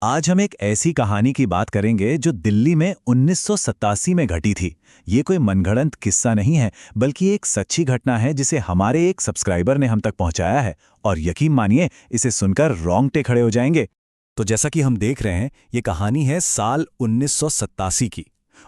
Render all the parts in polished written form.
आज हम एक ऐसी कहानी की बात करेंगे जो दिल्ली में 1987 में घटी थी। ये कोई मनगढ़ंत किस्सा नहीं है, बल्कि एक सच्ची घटना है जिसे हमारे एक सब्सक्राइबर ने हम तक पहुंचाया है। और यकीन मानिए, इसे सुनकर रोंगटे खड़े हो जाएंगे। तो जैसा कि हम देख रहे हैं, ये कहानी है साल 1987 की।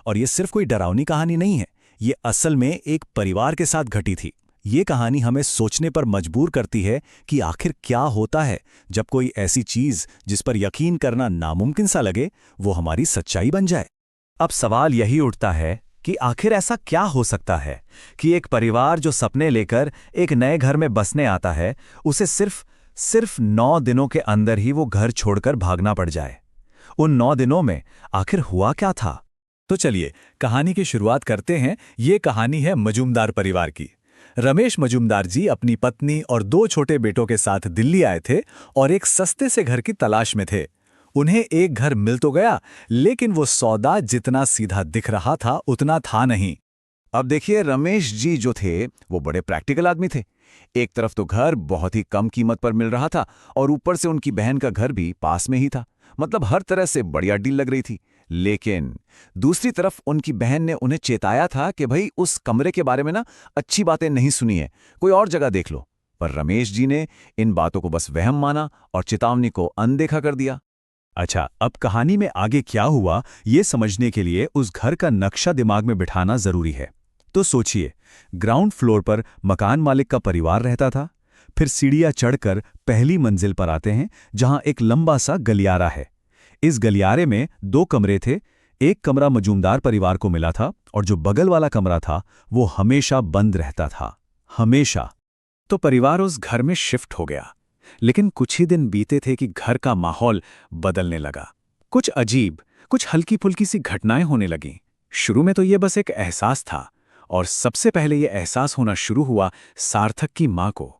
और ये सिर्फ कोई डरावनी कहानी नहीं है, ये असल में एक परिवार के साथ घटी थी। ये कहानी हमें सोचने पर मजबूर करती है कि आखिर क्या होता है जब कोई ऐसी चीज जिस पर यकीन करना नामुमकिन सा लगे, वो हमारी सच्चाई बन जाए। अब सवाल यही उठता है कि आखिर ऐसा क्या हो सकता है कि एक परिवार जो सपने लेकर एक नए घर में बसने आता है, उसे सिर्फ 9 दिनों के अंदर ही वो घर छोड़कर भागना पड़ जाए। उन 9 दिनों में आखिर हुआ क्या था? तो चलिए कहानी की शुरुआत करते हैं। ये कहानी है मजूमदार परिवार की। रमेश मजूमदार जी अपनी पत्नी और 2 छोटे बेटों के साथ दिल्ली आए थे और एक सस्ते से घर की तलाश में थे। उन्हें एक घर मिल तो गया, लेकिन वो सौदा जितना सीधा दिख रहा था उतना था नहीं। अब देखिए, रमेश जी जो थे वो बड़े प्रैक्टिकल आदमी थे। एक तरफ तो घर बहुत ही कम कीमत पर मिल रहा था और ऊपर से उनकी बहन का घर भी पास में ही था। मतलब हर तरह से बढ़िया डील लग रही थी। लेकिन दूसरी तरफ उनकी बहन ने उन्हें चेताया था कि भाई उस कमरे के बारे में ना अच्छी बातें नहीं सुनी है, कोई और जगह देख लो। पर रमेश जी ने इन बातों को बस वहम माना और चेतावनी को अनदेखा कर दिया। अच्छा, अब कहानी में आगे क्या हुआ ये समझने के लिए उस घर का नक्शा दिमाग में बिठाना जरूरी है। तो सोचिए, ग्राउंड फ्लोर पर मकान मालिक का परिवार रहता था। फिर सीढ़ियां चढ़कर पहली मंजिल पर आते हैं, जहां एक लंबा सा गलियारा है। इस गलियारे में 2 कमरे थे। एक कमरा मजूमदार परिवार को मिला था और जो बगल वाला कमरा था वो हमेशा बंद रहता था, हमेशा। तो परिवार उस घर में शिफ्ट हो गया। लेकिन कुछ ही दिन बीते थे कि घर का माहौल बदलने लगा। कुछ अजीब, कुछ हल्की फुल्की सी घटनाएं होने लगीं। शुरू में तो ये बस एक एहसास था, और सबसे पहले ये एहसास होना शुरू हुआ सार्थक की मां को।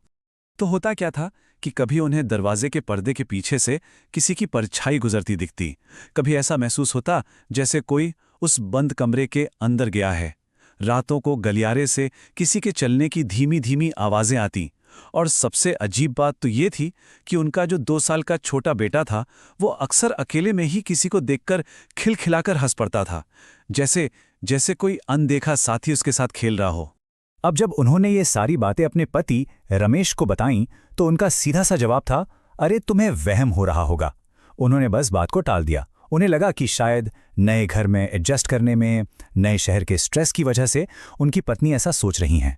तो होता क्या था कि कभी उन्हें दरवाजे के पर्दे के पीछे से किसी की परछाई गुजरती दिखती। कभी ऐसा महसूस होता जैसे कोई उस बंद कमरे के अंदर गया है। रातों को गलियारे से किसी के चलने की धीमी धीमी आवाजें आती। और सबसे अजीब बात तो ये थी कि उनका जो 2 साल का छोटा बेटा था, वो अक्सर अकेले में ही किसी को देखकर खिलखिलाकर हंस पड़ता था, जैसे कोई अनदेखा साथी उसके साथ खेल रहा हो। अब जब उन्होंने ये सारी बातें अपने पति रमेश को बताईं, तो उनका सीधा सा जवाब था, अरे तुम्हें वहम हो रहा होगा। उन्होंने बस बात को टाल दिया। उन्हें लगा कि शायद नए घर में एडजस्ट करने में, नए शहर के स्ट्रेस की वजह से उनकी पत्नी ऐसा सोच रही हैं।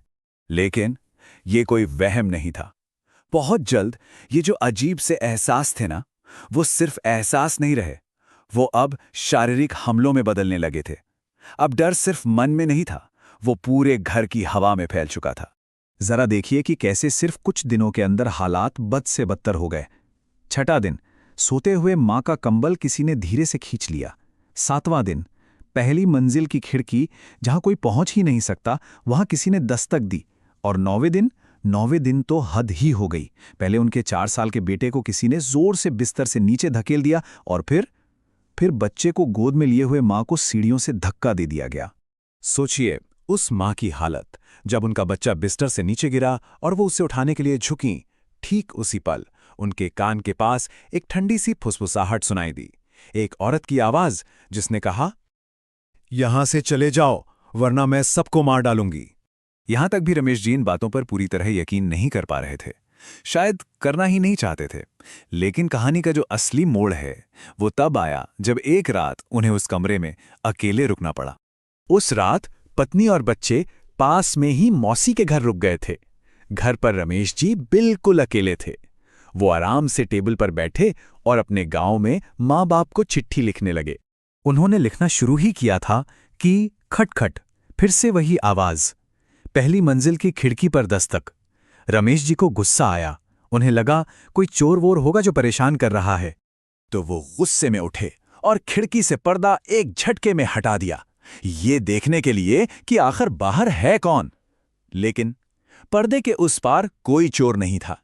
लेकिन ये कोई वहम नहीं था। बहुत जल्द ये जो अजीब से एहसास थे ना, वो सिर्फ एहसास नहीं रहे, वो अब शारीरिक हमलों में बदलने लगे थे। अब डर सिर्फ मन में नहीं था, वो पूरे घर की हवा में फैल चुका था। जरा देखिए कि कैसे सिर्फ कुछ दिनों के अंदर हालात बद से बदतर हो गए। 6वां दिन, सोते हुए मां का कंबल किसी ने धीरे से खींच लिया। 7वां दिन, पहली मंजिल की खिड़की जहां कोई पहुंच ही नहीं सकता, वहां किसी ने दस्तक दी। और 9वें दिन तो हद ही हो गई। पहले उनके 4 साल के बेटे को किसी ने जोर से बिस्तर से नीचे धकेल दिया, और फिर बच्चे को गोद में लिए हुए मां को सीढ़ियों से धक्का दे दिया गया। सोचिए उस मां की हालत जब उनका बच्चा बिस्तर से नीचे गिरा और वो उसे उठाने के लिए झुकीं। ठीक उसी पल उनके कान के पास एक ठंडी सी फुसफुसाहट सुनाई दी। एक औरत की आवाज जिसने कहा, यहां से चले जाओ वरना मैं सबको मार डालूंगी। यहां तक भी रमेश जी इन बातों पर पूरी तरह यकीन नहीं कर पा रहे थे। शायद करना ही नहीं चाहते थे। लेकिन कहानी का जो असली मोड़ है वो तब आया जब एक रात उन्हें उस कमरे में अकेले रुकना पड़ा। उस रात पत्नी और बच्चे पास में ही मौसी के घर रुक गए थे। घर पर रमेश जी बिल्कुल अकेले थे। वो आराम से टेबल पर बैठे और अपने गांव में माँ बाप को चिट्ठी लिखने लगे। उन्होंने लिखना शुरू ही किया था कि खटखट, फिर से वही आवाज, पहली मंजिल की खिड़की पर दस्तक। रमेश जी को गुस्सा आया। उन्हें लगा कोई चोर वोर होगा जो परेशान कर रहा है। तो वो गुस्से में उठे और खिड़की से पर्दा एक झटके में हटा दिया, ये देखने के लिए कि आखिर बाहर है कौन। लेकिन पर्दे के उस पार कोई चोर नहीं था।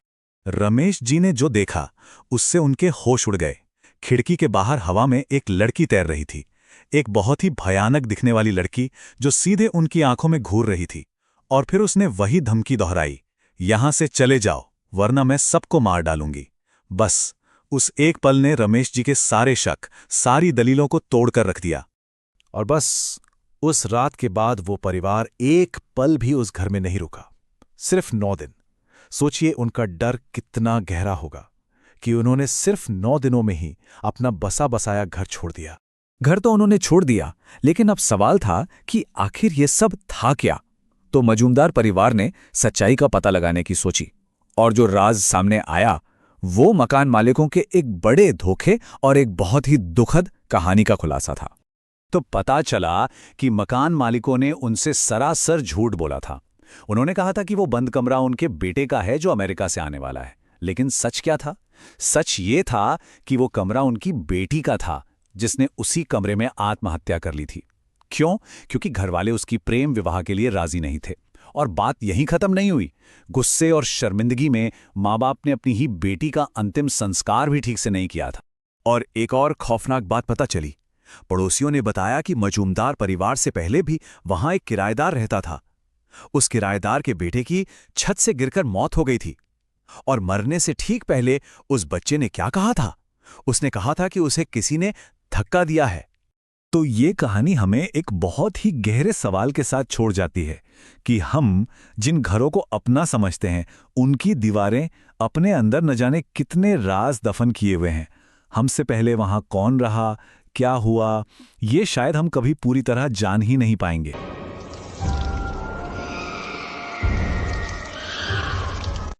रमेश जी ने जो देखा उससे उनके होश उड़ गए। खिड़की के बाहर हवा में एक लड़की तैर रही थी, एक बहुत ही भयानक दिखने वाली लड़की जो सीधे उनकी आंखों में घूर रही थी। और फिर उसने वही धमकी दोहराई, यहां से चले जाओ वरना मैं सबको मार डालूंगी। बस उस एक पल ने रमेश जी के सारे शक, सारी दलीलों को तोड़कर रख दिया। और बस उस रात के बाद वो परिवार एक पल भी उस घर में नहीं रुका। सिर्फ 9 दिन। सोचिए उनका डर कितना गहरा होगा कि उन्होंने सिर्फ 9 दिनों में ही अपना बसा बसाया घर छोड़ दिया। घर तो उन्होंने छोड़ दिया, लेकिन अब सवाल था कि आखिर ये सब था क्या? तो मजूमदार परिवार ने सच्चाई का पता लगाने की सोची, और जो राज सामने आया वो मकान मालिकों के एक बड़े धोखे और एक बहुत ही दुखद कहानी का खुलासा था। तो पता चला कि मकान मालिकों ने उनसे सरासर झूठ बोला था। उन्होंने कहा था कि वो बंद कमरा उनके बेटे का है जो अमेरिका से आने वाला है, लेकिन सच क्या था? सच ये था कि वो कमरा उनकी बेटी का था, जिसने उसी कमरे में आत्महत्या कर ली थी। क्यों? क्योंकि घरवाले उसकी प्रेम विवाह के लिए राजी नहीं थे। और बात यहीं खत्म नहीं हुई। गुस्से और शर्मिंदगी में माँ बाप ने अपनी ही बेटी का अंतिम संस्कार भी ठीक से नहीं किया था। और एक और खौफनाक बात पता चली। पड़ोसियों ने बताया कि मजूमदार परिवार से पहले भी वहां एक किराएदार रहता था। उस किराएदार के बेटे की छत से गिरकर मौत हो गई थी, और मरने से ठीक पहले उस बच्चे ने क्या कहा था? उसने कहा था कि उसे किसी ने धक्का दिया है। तो ये कहानी हमें एक बहुत ही गहरे सवाल के साथ छोड़ जाती है कि हम जिन घरों को अपना समझते हैं, उनकी दीवारें अपने अंदर न जाने कितने राज दफन किए हुए हैं। हमसे पहले वहां कौन रहा, क्या हुआ, ये शायद हम कभी पूरी तरह जान ही नहीं पाएंगे।